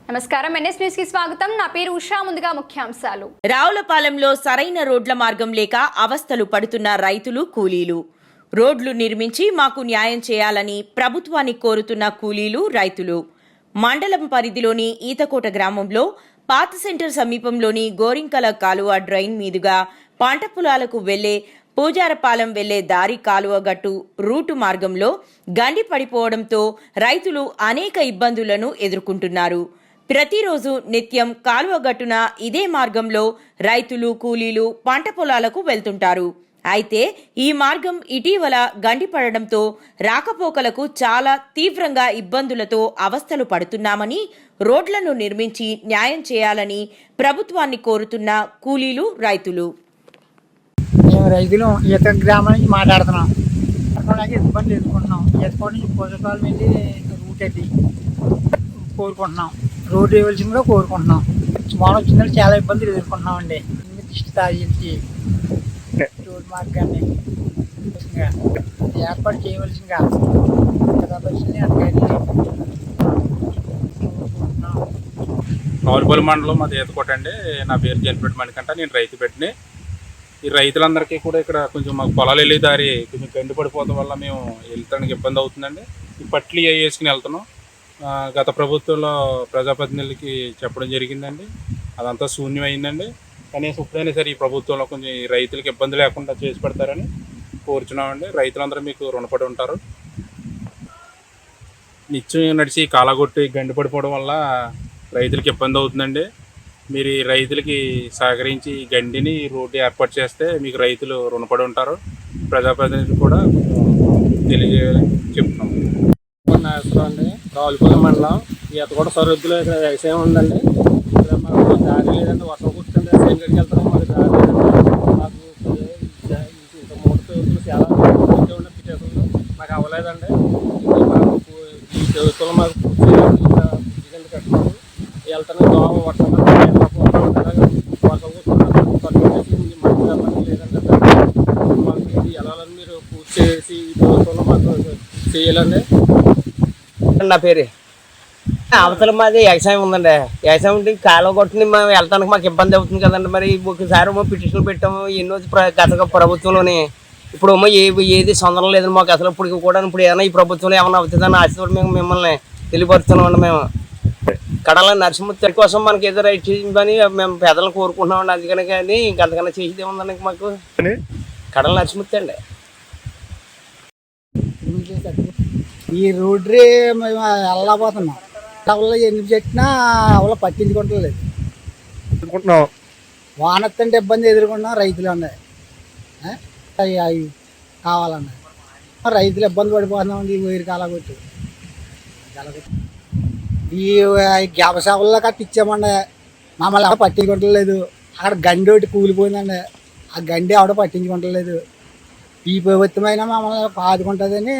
నమస్కారం NS news కి స్వాగతం. నా పేరు ఉషా. ముందుగా ముఖ్యాంశాలు. రావులపాలెంలో సరైన రోడ్ల మార్గం లేక అవస్థలు పడుతున్న రైతులు కూలీలు. రోడ్లు నిర్మించి మాకు న్యాయం చేయాలని ప్రభుత్వాన్ని కోరుతున్న కూలీలు రైతులు. మండలం పరిధిలోని ఈతకోట గ్రామంలో పాత సెంటర్ సమీపంలోని గోరింకల కాలువ డ్రైన్ మీదుగా పంట పొలాలకు వెళ్లే పూజారపాలెం వెళ్లే దారి కాలువ గట్టు రూటు మార్గంలో గండి పడిపోవడంతో రైతులు అనేక ఇబ్బందులను ఎదుర్కొంటున్నారు. ప్రతిరోజు నిత్యం కాలువ గట్టున ఇదే మార్గంలో రైతులు కూలీలు పంట పొలాలకు వెళ్తుంటారు. అయితే ఈ మార్గం ఇటీవల గండిపడడంతో రాకపోకలకు చాలా తీవ్రంగా ఇబ్బందులతో అవస్థలు పడుతున్నామని, రోడ్లను నిర్మించి న్యాయం చేయాలని ప్రభుత్వాన్ని కోరుతున్న కూలీలు రైతులు. మేము రైతులు ఈత గ్రామం నుంచి మాట్లాడుతున్నాం. ఇబ్బంది ఎదుర్కొంటున్నాం. ఈతకోటి నుంచి పూజపాలెం వెళ్ళి రూట్ వెళ్ళి కోరుకుంటున్నాం. రోడ్డు వేయవలసిందిగా కోరుకుంటున్నాం. వాన వచ్చిందంటే చాలా ఇబ్బందులు ఎదుర్కొంటున్నాం అండి. దృష్టి సాధించి రోడ్డు మార్గాన్ని ఏర్పాటు చేయవలసిందిగా రావులపాలెం మండలం మాది ఈతకోట అండి. నా పేరు జన్పెట్టి మణికంట. నేను రైతు పెట్టిని. ఈ రైతులందరికీ కూడా ఇక్కడ కొంచెం మాకు పొలాలు వెళ్ళే దారి కొంచెం గండి పడిపోవడం వల్ల మేము వెళ్తానికి ఇబ్బంది అవుతుందండి. ఈ పట్లు వేసుకుని వెళ్తున్నాం. గత ప్రభుత్వంలో ప్రజాప్రతినిధులకి చెప్పడం జరిగిందండి. అదంతా శూన్యమైందండి. కనీసం ఇప్పుడైనా సరే ఈ ప్రభుత్వంలో కొంచెం ఈ రైతులకు ఇబ్బంది లేకుండా చేసి పెడతారని కోరుచున్నామండి. రైతులందరూ మీకు రుణపడి ఉంటారు. నిత్యం నడిచి కాలగొట్టి గండి పడిపోవడం వల్ల రైతులకి ఇబ్బంది అవుతుందండి. మీరు ఈ రైతులకి సహకరించి ఈ గండిని రోడ్డు ఏర్పాటు చేస్తే మీకు రైతులు రుణపడి ఉంటారు. ప్రజాప్రతినిధులు కూడా తెలియజేయాలని చెప్తున్నాం. అండి రావులపాలెం మండలం ఈతకోట సరిహద్దులో ఇక్కడ వ్యవసాయం ఉందండి. ఇక్కడ మాకు దారి లేదండి. వర్షం కూర్చుంటే వ్యవసాయం గడికి వెళ్తాం. మాకు దారి లేదండి. మాకు ఇంత మూడు ప్రభుత్వం చాలా పిటేషన్లు మాకు అవ్వలేదండి. ఈ ప్రభుత్వంలో మాకు పూర్తి కట్టుకోవాలి. వెళ్తాను దోమ వర్షం వర్షం కూర్చుంటే మాకు లేదండి. మాకు ఇది వెళ్ళాలని మీరు పూర్తి చేసి ఈ ప్రభుత్వంలో మాకు చేయాలండి. నా పేరు అవతల మాది వ్యవసాయం ఉందండి. వ్యవసాయం ఉంటే కాలువ కొట్టుని మేము వెళ్తానికి మాకు ఇబ్బంది అవుతుంది కదండి. మరి ఒకసారి పిటిషన్లు పెట్టాము ఎన్నో గత ప్రభుత్వంలోని. ఇప్పుడు ఏది సొందరం లేదండి మాకు అసలు. ఇప్పుడు కూడా ఇప్పుడు ఏదైనా ఈ ప్రభుత్వంలో ఏమైనా అవుతుందని ఆశతో మేము మిమ్మల్ని తెలియపరుస్తున్నామండి. మేము కడల నరసింహ కోసం మనకి ఏదో రైట్ చేయమని మేము పెద్దలను కోరుకుంటున్నామండి. అందుకని కానీ ఇంకంతకన్నా చేసేది ఏముందండి మాకు. కడల నరసింహ అండి. ఈ రోడ్డే మేము వెళ్ళకపోతున్నాం. అవల్లో ఎన్ని చెప్పినా అవలో పట్టించుకుంటలేదు. వాన వస్తుంటే ఇబ్బంది ఎదుర్కొన్నాం. రైతులు ఉన్నాయి అవి కావాలన్నాయి. రైతులు ఇబ్బంది పడిపోతున్నామండి. ఈ వైరు కాలగొట్టి ఈ గ్యాపసేవల్లో కట్టి ఇచ్చామండి. మమ్మల్ని ఎవడ పట్టించుకుంటలేదు. అక్కడ గండి ఒకటి కూలిపోయిందండి. ఆ గండి ఎవడ పట్టించుకుంటలేదు. ఈ ప్రభుత్వమైనా మమ్మల్ని ఆదుకుంటుందని